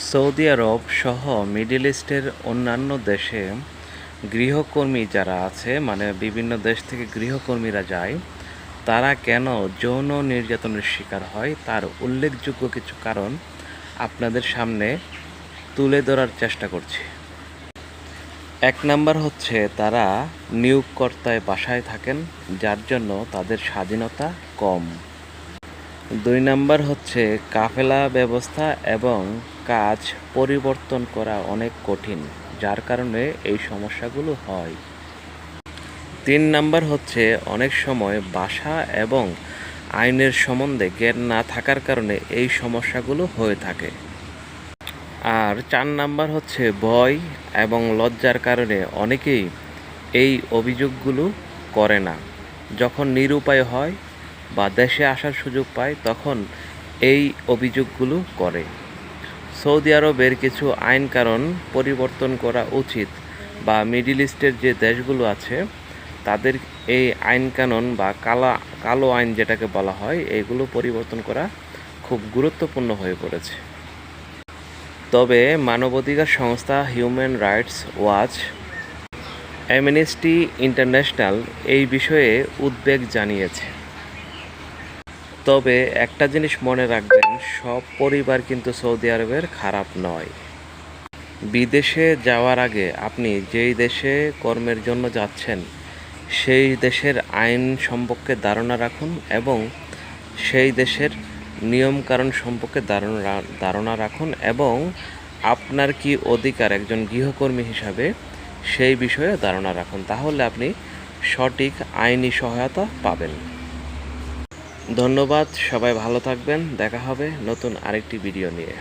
Saudi আরব সহ middle ইস্টের অন্যান্য দেশে গৃহকর্মী যারা আছে, মানে বিভিন্ন দেশ থেকে গৃহকর্মীরা যায়, তারা কেন যৌন নির্যাতনের শিকার হয় তার উল্লেখযোগ্য কিছু কারণ আপনাদের সামনে তুলে ধরার চেষ্টা করছি। 1 নাম্বার হচ্ছে তারা নিয়োগকর্তায় বাসায় থাকেন, যার জন্য তাদের স্বাধীনতা কম। 2 নাম্বার হচ্ছে কাফেলা ব্যবস্থা এবং কাজ পরিবর্তন করা অনেক কঠিন, যার কারণে এই সমস্যাগুলো হয়। 3 নাম্বার হচ্ছে অনেক সময় ভাষা এবং আইনের সম্বন্ধে জ্ঞান না থাকার কারণে এই সমস্যাগুলো হয়ে থাকে। আর 4 নাম্বার হচ্ছে ভয় এবং লজ্জার কারণে অনেকেই এই অভিযোগগুলো করে না। যখন নিরুপায় হয় বা দেশে আসার সুযোগ পায় তখন এই অভিযোগগুলো করে। সৌদি আরবের কিছু আইন কানুন পরিবর্তন করা উচিত, বা মিডল ইস্টের যে দেশগুলো আছে তাদের এই আইন কানুন বা কালো আইন যেটাকে বলা হয়, এইগুলো পরিবর্তন করা খুব গুরুত্বপূর্ণ হয়ে পড়েছে। তবে মানবাধিকার সংস্থা human rights watch, amnesty international এই বিষয়ে উদ্বেগ জানিয়েছে। তবে একটা জিনিস মনে রাখবেন, সব পরিবার কিন্তু সৌদি আরবের খারাপ নয়। বিদেশে যাওয়ার আগে আপনি যেই দেশে কর্মের জন্য যাচ্ছেন সেই দেশের আইন সম্পর্কে ধারণা রাখুন এবং সেই দেশের নিয়মকানুন সম্পর্কে ধারণা রাখুন এবং আপনার কি অধিকার একজন গৃহকর্মী হিসাবে সেই বিষয়ে ধারণা রাখুন। তাহলে আপনি সঠিক আইনি সহায়তা পাবেন। ধন্যবাদ, সবাই ভালো থাকবেন। দেখা হবে নতুন আরেকটি ভিডিও নিয়ে।